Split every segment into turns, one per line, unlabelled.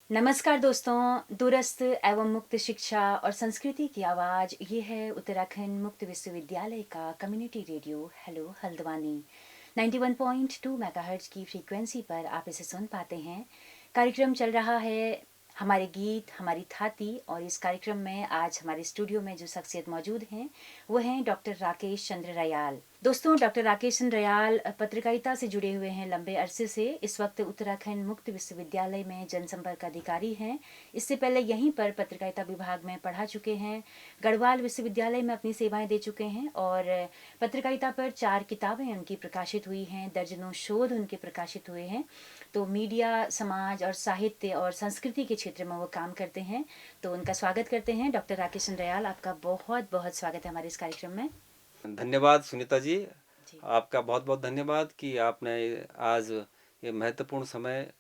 नमस्कार दोस्तों, दूरस्थ एवं मुक्त शिक्षा और संस्कृति की आवाज़ ये है उत्तराखंड मुक्त विश्वविद्यालय का community radio hello Haldwani 91.2 megahertz की फ्रीक्वेंसी पर आप इसे सुन पाते हैं। कार्यक्रम चल रहा है हमारे गीत हमारी थाती, और इस कार्यक्रम में आज हमारे स्टूडियो में जो शख्सियत मौजूद हैं वो हैं डॉक्टर राकेश चंद्र रयाल। दोस्तों, डॉक्टर राकेश चंद्र रयाल पत्रकारिता से जुड़े हुए हैं लंबे अरसे से। इस वक्त उत्तराखंड मुक्त विश्वविद्यालय में जनसंपर्क अधिकारी हैं। इससे पहले यहीं पर पत्रकारिता विभाग में पढ़ा चुके हैं। गढ़वाल विश्वविद्यालय में अपनी सेवाएं दे चुके हैं और पत्रकारिता पर 4 किताबें उनकी प्रकाशित हुई हैं, दर्जनों शोध उनके प्रकाशित हुए हैं। तो मीडिया, समाज और साहित्य और संस्कृति के क्षेत्र में वो काम करते हैं। तो उनका स्वागत करते हैं। डॉक्टर राकेश चंद्र रयाल, आपका बहुत बहुत स्वागत है हमारे इस कार्यक्रम में।
धन्यवाद सुनीता जी।
जी।
आपका बहुत बहुत धन्यवाद कि आपने आज ये महत्वपूर्ण समय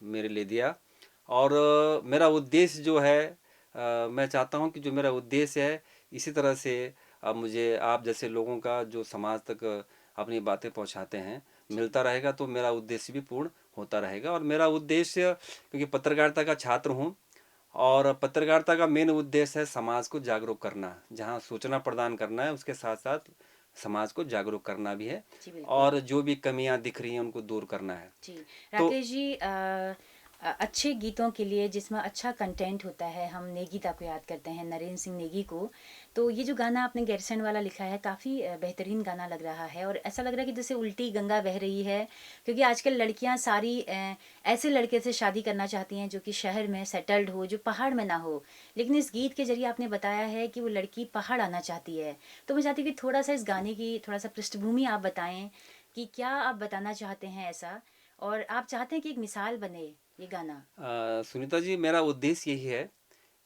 मेरे लिए दिया। और मेरा उद्देश्य जो है, मैं चाहता हूँ कि जो मेरा उद्देश्य है इसी तरह से मुझे आप जैसे लोगों का जो समाज तक अपनी बातें पहुँचाते हैं मिलता रहेगा, तो मेरा उद्देश्य भी पूर्ण होता रहेगा। और मेरा उद्देश्य, क्योंकि पत्रकारिता का छात्र हूँ और पत्रकारिता का मेन उद्देश्य है समाज को जागरूक करना, जहाँ सूचना प्रदान करना है उसके साथ साथ समाज को जागरूक करना भी है,
जी बिल्कुल।
और जो भी कमियां दिख रही हैं उनको दूर करना है।
जी
तो
राकेश जी, अच्छे गीतों के लिए जिसमें अच्छा कंटेंट होता है, हम नेगी दा को याद करते हैं, नरेंद्र सिंह नेगी को। तो ये जो गाना आपने गैरसैंण वाला लिखा है, काफ़ी बेहतरीन गाना लग रहा है और ऐसा लग रहा है कि जैसे उल्टी गंगा बह रही है। क्योंकि आजकल लड़कियां सारी ऐसे लड़के से शादी करना चाहती हैं जो कि शहर में सेटल्ड हो, जो पहाड़ में ना हो। लेकिन इस गीत के जरिए आपने बताया है कि वो लड़की पहाड़ आना चाहती है। तो मैं चाहती हूँ कि थोड़ा सा इस गाने की थोड़ा सा पृष्ठभूमि आप बताएं कि क्या आप बताना चाहते हैं ऐसा, और आप चाहते हैं कि एक मिसाल बने ये गाना।
सुनीता जी, मेरा उद्देश्य यही है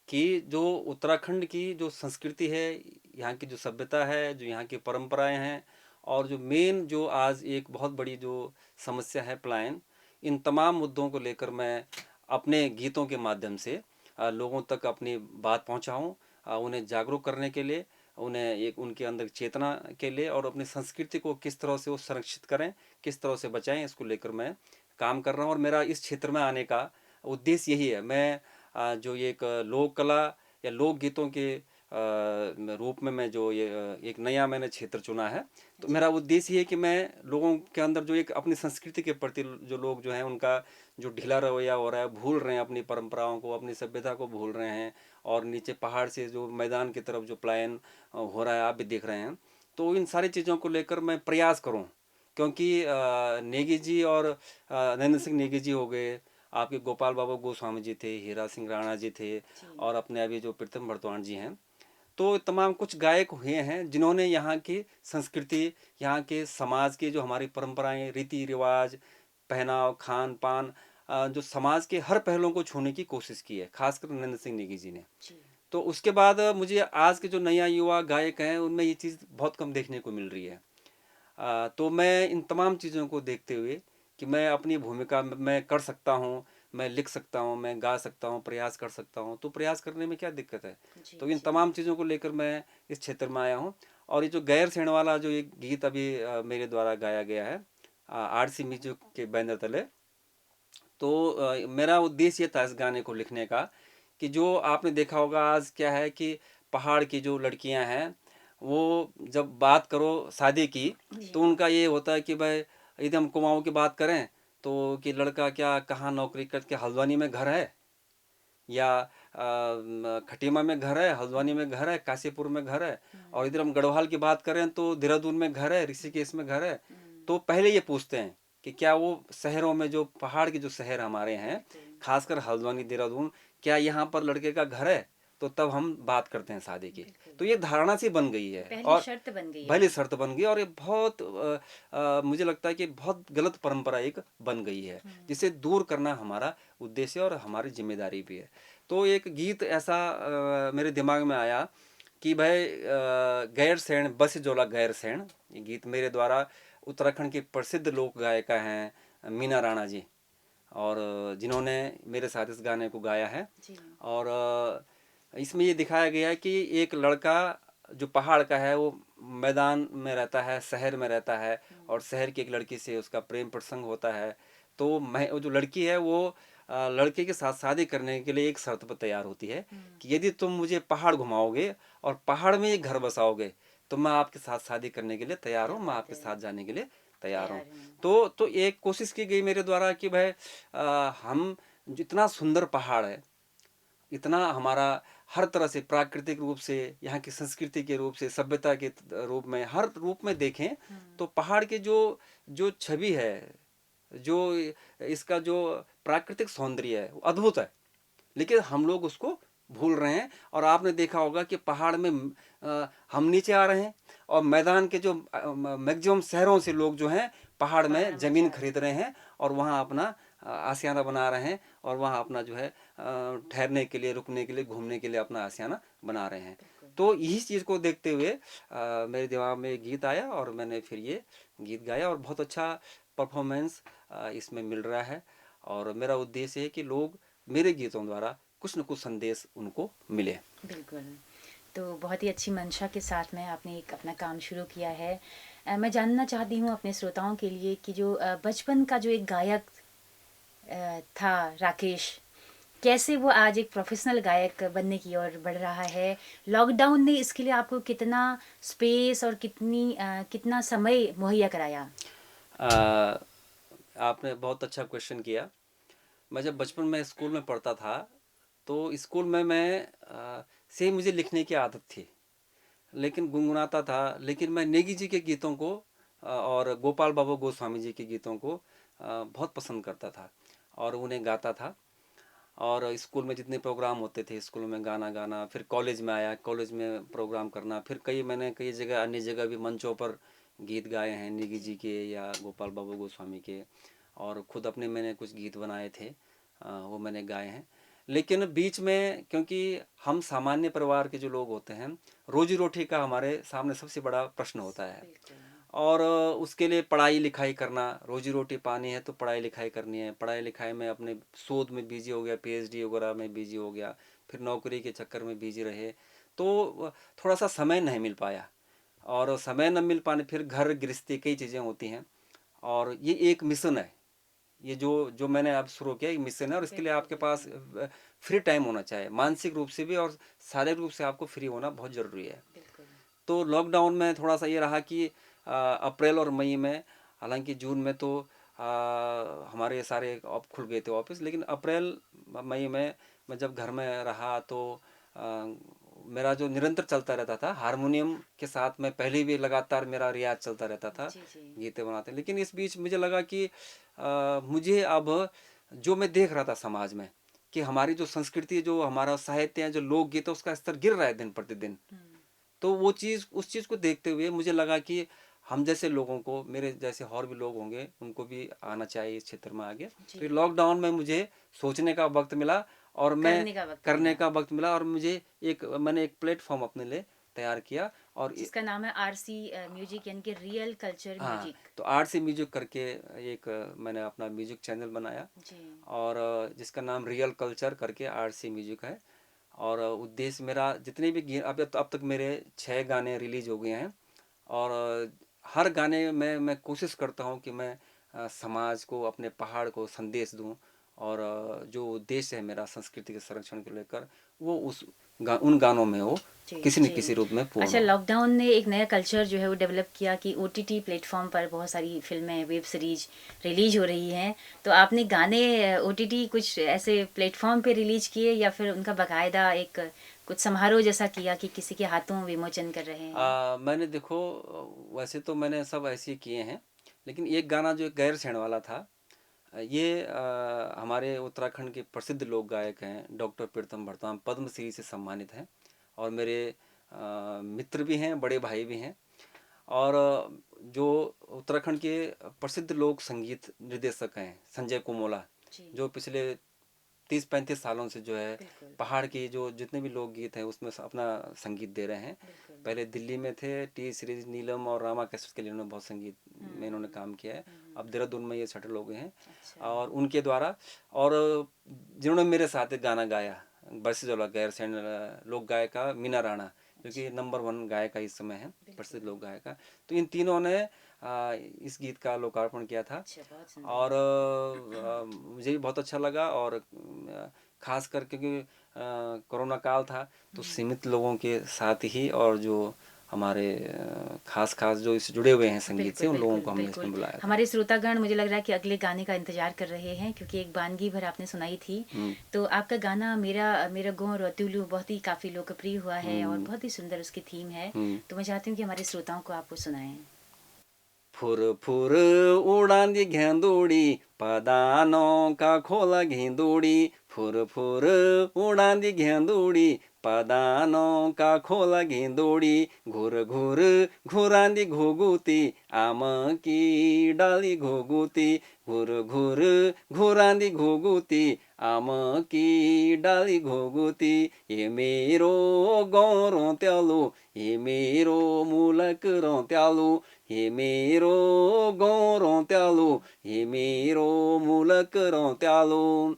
कि जो उत्तराखंड की जो संस्कृति है, यहाँ की जो सभ्यता है, जो यहाँ की परंपराएं हैं, और जो मेन जो आज एक बहुत बड़ी जो समस्या है पलायन, इन तमाम मुद्दों को लेकर मैं अपने गीतों के माध्यम से लोगों तक अपनी बात पहुँचाऊँ, उन्हें जागरूक करने के लिए, उन्हें एक उनके अंदर चेतना के लिए, और अपनी संस्कृति को किस तरह से वो संरक्षित करें, किस तरह से बचाएं, इसको लेकर मैं काम कर रहा हूँ। और मेरा इस क्षेत्र में आने का उद्देश्य यही है। मैं जो ये एक लोक कला या लोक गीतों के रूप में मैं जो ये एक नया मैंने क्षेत्र चुना है, तो
जी
मेरा उद्देश्य ये है कि मैं लोगों के अंदर जो एक अपनी संस्कृति के प्रति जो लोग जो हैं उनका जो ढीला रवैया हो रहा है, भूल रहे हैं अपनी परंपराओं को, अपनी सभ्यता को भूल रहे हैं, और नीचे पहाड़ से जो मैदान की तरफ जो पलायन हो रहा है आप भी देख रहे हैं, तो इन सारी चीज़ों को लेकर मैं प्रयास करूं। क्योंकि नेगी जी और नरेंद्र सिंह नेगी जी हो गए, आपके गोपाल बाबा गोस्वामी जी थे, हीरा सिंह राणा जी थे,
जी
और अपने अभी जो प्रीतम भरतवाण जी हैं, तो तमाम कुछ गायक हुए हैं जिन्होंने यहाँ की संस्कृति, यहाँ के समाज की जो हमारी परंपराएं, रीति रिवाज, पहनाव, खान पान, जो समाज के हर पहलुओं को छूने की कोशिश की है, खासकर नरेंद्र सिंह नेगी जी ने।
जी
तो उसके बाद मुझे आज के जो नया युवा गायक हैं उनमें ये चीज़ बहुत कम देखने को मिल रही है। तो मैं इन तमाम चीज़ों को देखते हुए कि मैं अपनी भूमिका मैं कर सकता हूँ, मैं लिख सकता हूँ, मैं गा सकता हूँ, प्रयास कर सकता हूँ, तो प्रयास करने में क्या दिक्कत है।
जी
तो इन
जी
तमाम चीज़ों को लेकर मैं इस क्षेत्र में आया हूँ। और ये जो गैर सेण वाला जो एक गीत अभी मेरे द्वारा गाया गया है आरसी म्यूजिक के बैनर तले, तो मेरा उद्देश्य ये था इस गाने को लिखने का कि जो आपने देखा होगा आज क्या है कि पहाड़ की जो लड़कियां हैं, वो जब बात करो शादी की,
जी
तो उनका ये होता है कि भाई यदि हम कुमाऊँ की बात करें तो कि लड़का क्या कहाँ नौकरी करके, हल्द्वानी में घर है, या खटीमा में घर है, हल्द्वानी में घर है, काशीपुर में घर है, और इधर हम गढ़वाल की बात करें तो देहरादून में घर है, ऋषिकेश में घर है। तो पहले ये पूछते हैं कि क्या वो शहरों में, जो पहाड़ के जो शहर हमारे हैं,
बिल्कुल।
खासकर हल्द्वानी देहरादून, क्या यहाँ पर लड़के का घर है, तो तब हम बात करते हैं शादी की।
बिल्कुल,
तो ये धारणा सी बन गई है,
पहली
और
शर्त बन गई है
पहली
ये।
शर्त बन गई, और ये बहुत मुझे लगता है कि बहुत गलत परंपरा एक बन गई है, जिसे दूर करना हमारा उद्देश्य और हमारी जिम्मेदारी भी है। तो एक गीत ऐसा मेरे दिमाग में आया कि भाई गैर सैण बस जोला गैर सैण, ये गीत मेरे द्वारा उत्तराखंड की प्रसिद्ध लोक गायिका हैं मीना राणा जी, और जिन्होंने मेरे साथ इस गाने को गाया है।
जी
और इसमें ये दिखाया गया है कि एक लड़का जो पहाड़ का है वो मैदान में रहता है, शहर में रहता है, और शहर की एक लड़की से उसका प्रेम प्रसंग होता है। तो मैं वो जो लड़की है वो लड़के के साथ शादी करने के लिए एक शर्त पर तैयार होती है कि यदि तुम मुझे पहाड़ घुमाओगे और पहाड़ में एक घर बसाओगे तो मैं आपके साथ शादी करने के लिए तैयार हूँ,
क्या
मैं
बात
आपके
है।
साथ जाने के लिए तैयार हूँ।
तैयार हूँ।
तो एक कोशिश की गई मेरे द्वारा कि भाई हम जितना सुंदर पहाड़ है, इतना हमारा हर तरह से प्राकृतिक रूप से, यहाँ की संस्कृति के रूप से, सभ्यता के रूप में, हर रूप में देखें तो पहाड़ के जो जो छवि है, जो इसका जो प्राकृतिक सौंदर्य है वो अद्भुत है। लेकिन हम लोग उसको भूल रहे हैं। और आपने देखा होगा कि पहाड़ में हम नीचे आ रहे हैं और मैदान के जो मैक्सिमम शहरों से लोग जो हैं पहाड़
पहाड़
में
में
ज़मीन
जा रहे
खरीद रहे हैं और वहाँ अपना आशियाना बना रहे हैं और वहाँ अपना जो है ठहरने के लिए, रुकने के लिए, घूमने के लिए अपना आशियाना बना रहे हैं।
बिल्कुल।
तो यही चीज़ को देखते हुए मेरे दिमाग में एक गीत आया और मैंने फिर ये गीत गाया और बहुत अच्छा परफॉर्मेंस इसमें मिल रहा है। और मेरा उद्देश्य है कि लोग मेरे गीतों द्वारा कुछ न कुछ संदेश उनको मिले।
बिल्कुल। तो बहुत ही अच्छी मंशा के साथ में आपने एक अपना काम शुरू किया है। मैं जानना चाहती हूँ अपने श्रोताओं के लिए कि जो बचपन का जो एक गायक था राकेश, कैसे वो आज एक प्रोफेशनल गायक बनने की ओर बढ़ रहा है। लॉकडाउन ने इसके लिए आपको कितना स्पेस और कितना समय मुहैया कराया?
आ, आपने बहुत अच्छा क्वेश्चन किया। मैं जब बचपन में स्कूल में पढ़ता था तो स्कूल में से मुझे लिखने की आदत थी, लेकिन गुनगुनाता था। लेकिन मैं नेगी जी के गीतों को और गोपाल बाबू गोस्वामी जी के गीतों को बहुत पसंद करता था और उन्हें गाता था। और स्कूल में जितने प्रोग्राम होते थे स्कूल में गाना गाना, फिर कॉलेज में आया, कॉलेज में प्रोग्राम करना, फिर मैंने कई जगह अन्य जगह भी मंचों पर गीत गाए हैं निगी जी के या गोपाल बाबू गोस्वामी के। और खुद अपने मैंने कुछ गीत बनाए थे, वो मैंने गाए हैं। लेकिन बीच में क्योंकि हम सामान्य परिवार के जो लोग होते हैं, रोजी रोटी का हमारे सामने सबसे बड़ा प्रश्न होता है।
बिल्कुल।
और उसके लिए पढ़ाई लिखाई करना, रोजी रोटी पानी है तो पढ़ाई लिखाई करनी है। पढ़ाई लिखाई में अपने शोध में बिजी हो गया, पीएचडी वगैरह में बिजी हो गया, फिर नौकरी के चक्कर में बिजी रहे तो थोड़ा सा समय नहीं मिल पाया। और समय न मिल पाने, फिर घर गृहस्थी कई चीज़ें होती हैं। और ये एक मिशन है, ये जो जो मैंने अब शुरू किया एक मिशन है। और इसके लिए
बिल्कुल,
आपके पास
बिल्कुल।
फ्री टाइम होना चाहिए, मानसिक रूप से भी और शारीरिक रूप से आपको फ्री होना बहुत ज़रूरी है।
बिल्कुल।
तो लॉकडाउन में थोड़ा सा ये रहा कि अप्रैल और मई में, हालांकि जून में तो हमारे सारे अब खुल गए थे ऑफिस, लेकिन अप्रैल मई में मैं जब घर में रहा तो आ, मेरा जो निरंतर चलता रहता था हारमोनियम के साथ, में पहले भी लगातार मेरा रियाज चलता रहता था,
जी, जी।
गीतें बनाते। लेकिन इस बीच मुझे लगा कि मुझे अब जो मैं देख रहा था समाज में कि हमारी जो संस्कृति, जो हमारा साहित्य है, जो लोकगीत है, उसका स्तर गिर रहा है दिन प्रतिदिन।
हुँ।
तो वो चीज़, उस चीज़ को देखते हुए मुझे लगा कि हम जैसे लोगों को, मेरे जैसे और भी लोग होंगे, उनको भी आना चाहिए इस क्षेत्र में आगे।
जी।
तो लॉकडाउन में मुझे सोचने का वक्त मिला और मैं
करने का वक़्त
करने
मिला।
का वक्त मिला और मुझे मैंने एक प्लेटफॉर्म अपने लिए तैयार किया। और
जिसका नाम है आरसी म्यूजिक, यानी कि रियल कल्चर
हाँ,
म्यूजिक।
तो आर्ट से म्यूजिक करके एक मैंने अपना म्यूजिक चैनल बनाया
जी।
और जिसका नाम रियल कल्चर करके आर्ट से म्यूजिक है। और उद्देश्य मेरा जितने भी अब तक मेरे 6 गाने रिलीज हो गए हैं। और हर गाने में मैं कोशिश करता हूँ कि मैं समाज को, अपने पहाड़ को संदेश दूँ। और जो उद्देश्य है मेरा संस्कृति के संरक्षण को लेकर, वो उन गानों में वो
जी,
किसी न
जी।
किसी रूप में पूर्ण
अच्छा,
हो।
लॉकडाउन ने एक नया कल्चर जो है वो डेवलप किया कि ओटीटी प्लेटफ़ॉर्म पर बहुत सारी फ़िल्में, वेब सीरीज़ रिलीज़ हो रही हैं। तो आपने गाने ओटीटी कुछ ऐसे प्लेटफ़ॉर्म पे रिलीज़ किए या फिर उनका बाकायदा एक कुछ समारोह जैसा किया कि किसी के हाथों विमोचन कर रहे हैं?
मैंने देखो, वैसे तो मैंने सब ऐसे ही किए हैं, लेकिन एक गाना जो गैर सैण वाला था, ये हमारे उत्तराखंड के प्रसिद्ध लोक गायक हैं डॉक्टर प्रीतम भरताम, पद्मश्री से सम्मानित हैं और मेरे मित्र भी हैं, बड़े भाई भी हैं। और जो उत्तराखंड के प्रसिद्ध लोक संगीत निर्देशक हैं संजय कुमोला,
जी।
जो पिछले 30-35 सालों से जो है
बिल्कुल,
पहाड़ की जो जितने भी लोकगीत हैं उसमें अपना संगीत दे रहे हैं।
बिल्कुल।
पहले दिल्ली में थे, टी सीरीज, नीलम और रामा कैसेट्स के लिए उन्होंने बहुत संगीत में इन्होंने काम किया है। अब देहरादून में ये सेटल हो गए हैं।
अच्छा।
और उनके द्वारा, और जिन्होंने मेरे साथ एक गाना गाया, बरसी जोला गैर सैंड लोक गायिका मीना राणा, जो कि नंबर 1 गायिका इस समय है, प्रसिद्ध लोक गायिका। तो इन तीनों ने इस गीत का लोकार्पण किया था
अच्छा, बहुत सुंदर।
और मुझे भी बहुत अच्छा लगा। और खास कर क्योंकि कोरोना काल था तो सीमित लोगों के साथ ही, और जो हमारे खास जो इससे जुड़े हुए हैं संगीत से,
बिल्कुल,
उन लोगों
बिल्कुल,
को हमने
बिल्कुल।
इसमें बुलाया था।
हमारे श्रोतागण मुझे लग रहा है कि अगले गाने का इंतज़ार कर रहे हैं, क्योंकि एक वानगी भर आपने सुनाई थी। तो आपका गाना मेरा मेरा गों रोतुलू बहुत ही काफ़ी लोकप्रिय हुआ है और बहुत ही सुंदर उसकी थीम है। तो मैं चाहती हूँ कि हमारे श्रोताओं को आप वो सुनाएं।
फुर फुर उडांदी घेंदुडी, पदानों का खोला घेंदुडी, फुर फुर उडांदी घेंदुडी, पदानों का खोला घेंदुडी, घुर घुर घुरांदी घुगुती, आम की डाली घुगुती, घुर घुर घुरांदी घुगुती, आम की डाली घुगुती, ये मेरो गाउँ रोत्यालु, ये मेरो मुलक रोत्यालु, ये मेरो गाउँ रोत्यालु, ये मेरो मुलक रोत्यालु।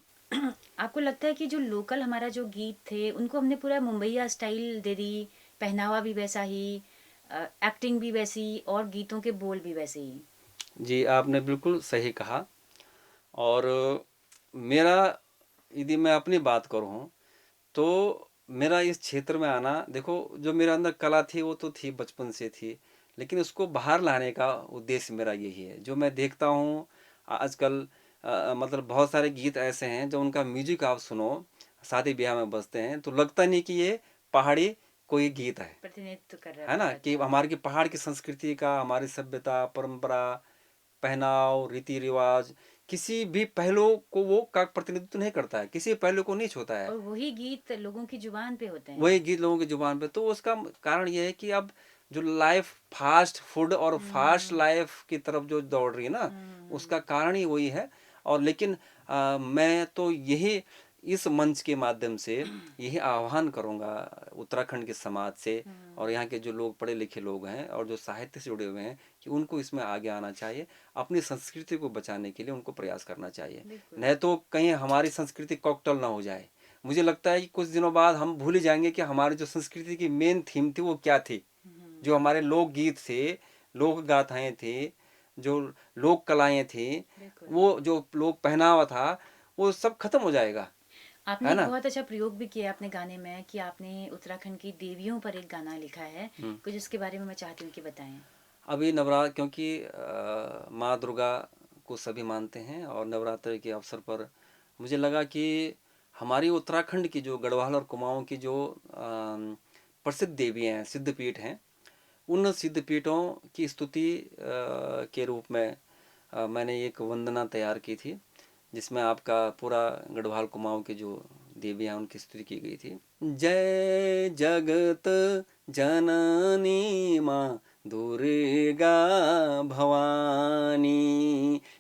आपको लगता है कि जो लोकल हमारा जो गीत थे उनको हमने पूरा मुंबईया स्टाइल दे दी, पहनावा भी वैसा ही, एक्टिंग भी वैसी और गीतों के बोल भी वैसे ही?
जी, आपने बिल्कुल सही कहा। और मेरा यदि मैं अपनी बात करूँ तो मेरा इस क्षेत्र में आना, देखो जो मेरे अंदर कला थी वो तो थी, बचपन से थी, लेकिन उसको बाहर लाने का उद्देश्य मेरा यही है। जो मैं देखता हूँ आजकल, मतलब बहुत सारे गीत ऐसे हैं जो उनका म्यूजिक आप सुनो, शादी ब्याह में बजते हैं तो लगता नहीं कि ये पहाड़ी कोई गीत है
प्रतिनिधित्व कर रहा है
है ना,
भारत
कि
का।
हमारी की पहाड़ की संस्कृति का, हमारी सभ्यता, परंपरा, पहनाव, रीति रिवाज, किसी भी पहलू को वो का प्रतिनिधित्व नहीं करता है, किसी पहलू को नहीं छूता है।
और वही गीत लोगों की जुबान पे होते हैं।
वही गीत लोगों की जुबान पे। तो उसका कारण ये है कि अब जो लाइफ फास्ट फूड और फास्ट लाइफ की तरफ जो दौड़ रही है ना, उसका कारण ही वही है। और लेकिन मैं तो यही इस मंच के माध्यम से यही आह्वान करूंगा उत्तराखंड के समाज से और यहाँ के जो लोग पढ़े लिखे लोग हैं और जो साहित्य से जुड़े हुए हैं कि उनको इसमें आगे आना चाहिए, अपनी संस्कृति को बचाने के लिए उनको प्रयास करना चाहिए।
बिल्कुल।
नहीं तो कहीं हमारी संस्कृति कॉकटेल ना हो जाए। मुझे लगता है कि कुछ दिनों बाद हम भूल ही जाएंगे कि हमारी जो संस्कृति की मेन थीम थी वो क्या थी। जो हमारे लोकगीत थे, लोक गाथाएं थी, जो लोक कलाएं थी,
बिल्कुल।
वो जो लोक पहनावा था, वो सब खत्म हो जाएगा,
आपने
है
एक
ना।
बहुत अच्छा प्रयोग भी किया अपने गाने में कि आपने उत्तराखंड की देवियों पर एक गाना लिखा है। कुछ उसके बारे में मैं चाहती हूँ कि बताएं।
अभी नवरात्र, क्योंकि माँ दुर्गा को सभी मानते हैं और नवरात्र के अवसर पर मुझे लगा कि हमारी उत्तराखंड की जो गढ़वाल और कुमाऊं की जो प्रसिद्ध देवियाँ हैं, सिद्धपीठ हैं, उन सिद्धपीठों की स्तुति के रूप में मैंने एक वंदना तैयार की थी, जिसमें आपका पूरा गढ़वाल कुमाऊं की जो देवियाँ हैं उनकी स्तुति की गई थी। जय जगत जननी माँ दुर्गा भवानी,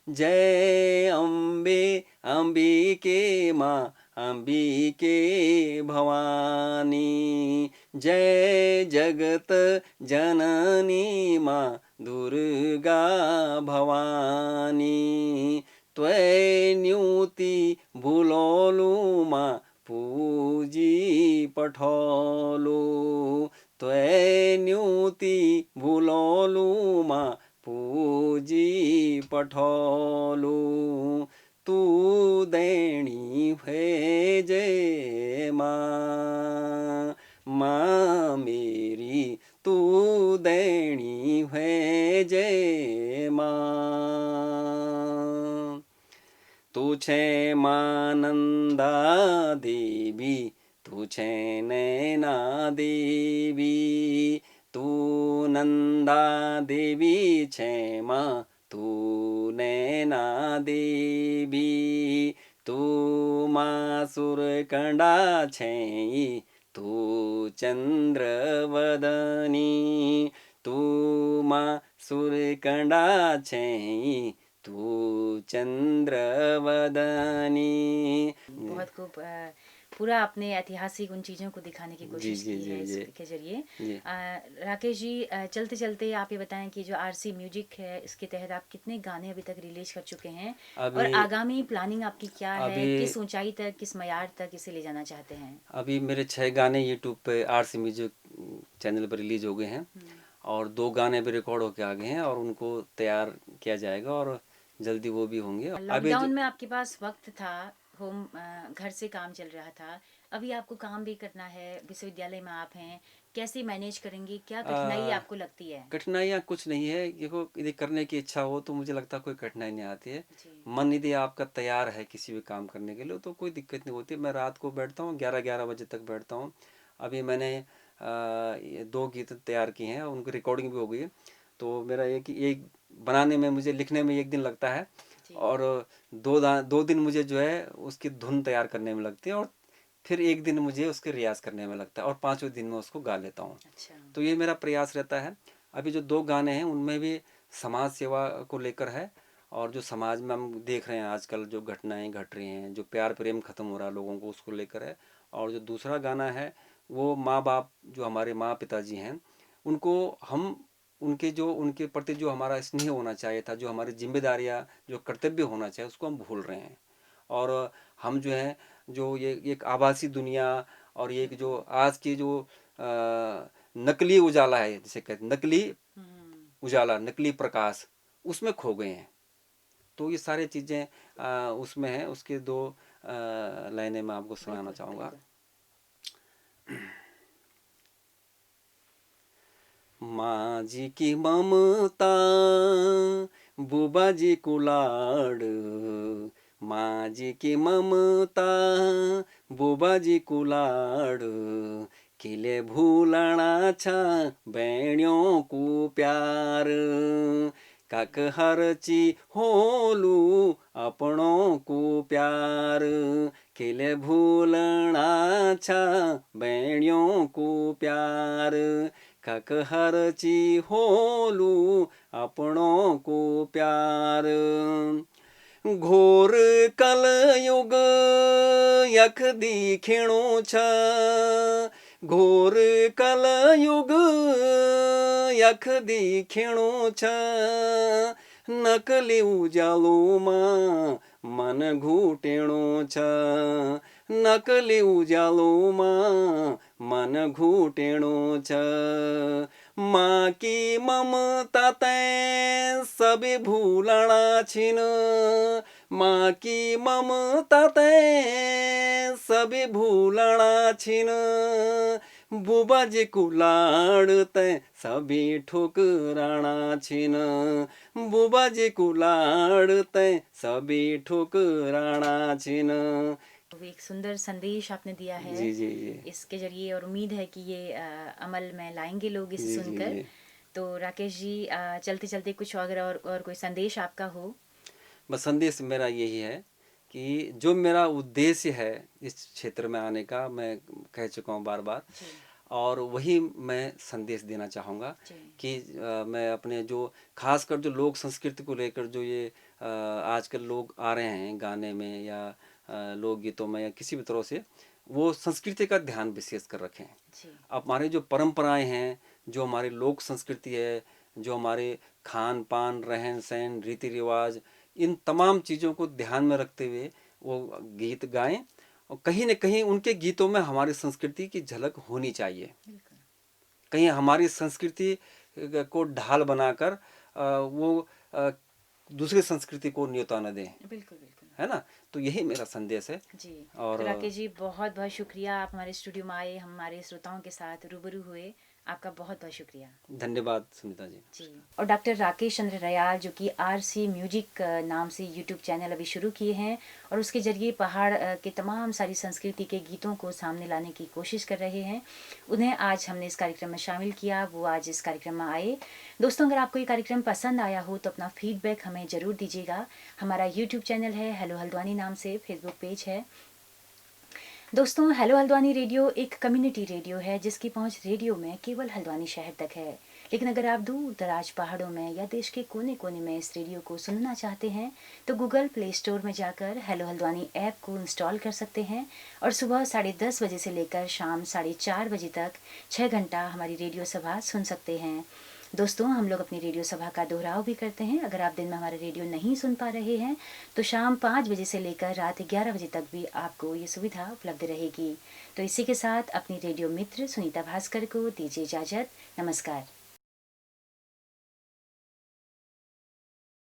जय अम्बे अंबिके माँ अंबिके भवानी, जय जगत जननी माँ दुर्गा भवानी, त्वन्यूति भूलोलु माँ पूजी पठोलु, त्वन्यूति भूलोलु माँ पूजी पठोलु, तू देणी भेजे माँ, माँ मेरी तू देणी भेजे माँ, तू छे मानंदा देवी, तू छे नैना देवी, तू नंदा देवी छे माँ, तू नैना देवी, तू माँ सुरकंडा छे, तू चंद्रवदनी, तू माँ सुरकंडा छे, तू चंद्रवदनी।
बहुत खूब। पूरा आपने ऐतिहासिक उन चीज़ों को दिखाने की
जी
कोशिश
जी
की
जी
है
जी
इसके जरिए।
जी।
राकेश जी, चलते चलते आप ये बताएं कि जो आरसी म्यूजिक है इसके तहत आप कितने गाने अभी तक रिलीज कर चुके हैं और
अभी
आगामी प्लानिंग आपकी क्या है,
अभी
किस ऊंचाई तक, किस मयार तक इसे ले जाना चाहते हैं?
अभी मेरे 6 गाने यूट्यूब पे आरसी म्यूजिक चैनल पर रिलीज हो गए हैं
हम्म।
और 2 गाने भी रिकॉर्ड होके आ गए हैं और उनको तैयार किया जाएगा और जल्दी वो भी होंगे। अभी जो
लॉकडाउन में आपके पास वक्त था, घर से काम चल रहा था, अभी आपको काम भी करना है, विश्वविद्यालय में आप हैं, कैसे मैनेज करेंगे, क्या कठिनाई
आ,
आपको लगती है?
कठिनाइयाँ कुछ नहीं है। देखो, यदि करने की इच्छा हो तो मुझे लगता है कोई कठिनाई नहीं आती है।
जी।
मन यदि आपका तैयार है किसी भी काम करने के लिए तो कोई दिक्कत नहीं होती। मैं रात को बैठता हूँ, 11-11 बजे तक बैठता हूँ। अभी मैंने ये 2 गीत तैयार किए हैं, उनकी रिकॉर्डिंग भी हो गई है। तो मेरा एक बनाने में, मुझे लिखने में 1 दिन लगता है
जी।
और 2 दिन मुझे जो है उसकी धुन तैयार करने में लगती है और फिर 1 दिन मुझे उसके रियाज़ करने में लगता है और 5वें दिन में उसको गा लेता हूँ।
अच्छा।
तो ये मेरा प्रयास रहता है। अभी जो 2 गाने हैं उनमें भी समाज सेवा को लेकर है और जो समाज में हम देख रहे हैं आजकल जो घटनाएं घट रही हैं, जो प्यार प्रेम ख़त्म हो रहा है लोगों को, उसको लेकर है। और जो दूसरा गाना है वो माँ बाप, जो हमारे माँ पिताजी हैं, उनको हम उनके प्रति जो हमारा स्नेह होना चाहिए था, जो हमारी जिम्मेदारियाँ, जो कर्तव्य होना चाहिए, उसको हम भूल रहे हैं। और हम जो है, जो ये एक आभासी दुनिया और ये जो आज की जो नकली उजाला है, जिसे कहते हैं नकली उजाला, नकली प्रकाश, उसमें खो गए हैं। तो ये सारी चीज़ें उसमें हैं। उसके 2 लाइनें मैं आपको सुनाना
बिल्कुल
चाहूँगा।
बिल्कुल।
माँ जी की ममता, बुबा जी को लाड, माँ जी की ममता, बुबा जी को लाड, किले भूलना छा बहनियों को प्यार, काक हरची होलू अपनों को प्यार, किले भूलना छा बहनियों को प्यार, काक हरची होलू अपनों को प्यार। घोर कलयुग यख दिखिणो छ, घोर कलयुग यख दिखिणो छ, नकली उजालोमा मन घुटेणो छ, नकली उजालोमा मन घुटेणो छ। माँ की ममता तैं सभी भूलना छिन, माँ की ममता तैं सभी भूलना छिन, बुबा जी को लाड तैं सभी ठुकराना छिन, बुबा जी को लाड तैं सभी ठुकराना छिन।
तो एक सुंदर संदेश आपने दिया है
जी जी जी
इसके जरिए, और उम्मीद है कि ये अमल में लाएंगे लोग इसे
जी जी
सुनकर।
जी।
तो राकेश जी, चलते चलते कुछ और कोई संदेश आपका हो?
बस संदेश मेरा यही है कि जो मेरा उद्देश्य है इस क्षेत्र में आने का, मैं कह चुका हूँ बार बार,
जी
और वही मैं संदेश देना चाहूँगा
जी।
कि मैं अपने जो खासकर जो लोक संस्कृति को लेकर जो ये आजकल लोग आ रहे हैं गाने में या लोकगीतों में या किसी भी तरह से, वो संस्कृति का ध्यान विशेष कर रखें।
जी
अब हमारी जो परंपराएं हैं, जो हमारी लोक संस्कृति है, जो हमारे खान पान, रहन सहन, रीति रिवाज, इन तमाम चीज़ों को ध्यान में रखते हुए वो गीत गाएं और कहीं न कहीं उनके गीतों में हमारी संस्कृति की झलक होनी चाहिए।
बिल्कुल
कहीं हमारी संस्कृति को ढाल बनाकर वो दूसरी संस्कृति को न्योता न दें,
बिल्कुल बिल्कुल।
है ना? तो यही मेरा संदेश है।
जी।
और
तो राकेश जी, बहुत बहुत शुक्रिया, आप हमारे स्टूडियो में आए, हमारे श्रोताओं के साथ रूबरू हुए, आपका बहुत बहुत शुक्रिया।
धन्यवाद सुनीता जी।
जी। और डॉक्टर राकेश चंद्र रयाल, जो कि RC म्यूजिक नाम से यूट्यूब चैनल अभी शुरू किए हैं और उसके जरिए पहाड़ के तमाम सारी संस्कृति के गीतों को सामने लाने की कोशिश कर रहे हैं, उन्हें आज हमने इस कार्यक्रम में शामिल किया, वो आज इस कार्यक्रम में आए। दोस्तों, अगर आपको ये कार्यक्रम पसंद आया हो तो अपना फीडबैक हमें ज़रूर दीजिएगा। हमारा यूट्यूब चैनल है हेलो हल्द्वानी नाम से, फेसबुक पेज है। दोस्तों, हेलो हल्द्वानी रेडियो एक कम्युनिटी रेडियो है जिसकी पहुंच रेडियो में केवल हल्द्वानी शहर तक है। लेकिन अगर आप दूर दराज पहाड़ों में या देश के कोने कोने में इस रेडियो को सुनना चाहते हैं तो गूगल प्ले स्टोर में जाकर हेलो हल्द्वानी ऐप को इंस्टॉल कर सकते हैं और सुबह 10:30 बजे से लेकर शाम 4:30 बजे तक 6 घंटा हमारी रेडियो सभा सुन सकते हैं। दोस्तों, हम लोग अपनी रेडियो सभा का दोहराव भी करते हैं। अगर आप दिन में हमारा रेडियो नहीं सुन पा रहे हैं तो शाम 5 बजे से लेकर रात 11 बजे तक भी आपको ये सुविधा उपलब्ध रहेगी। तो इसी के साथ अपनी रेडियो मित्र सुनीता भास्कर को दीजिए इजाज़त। नमस्कार।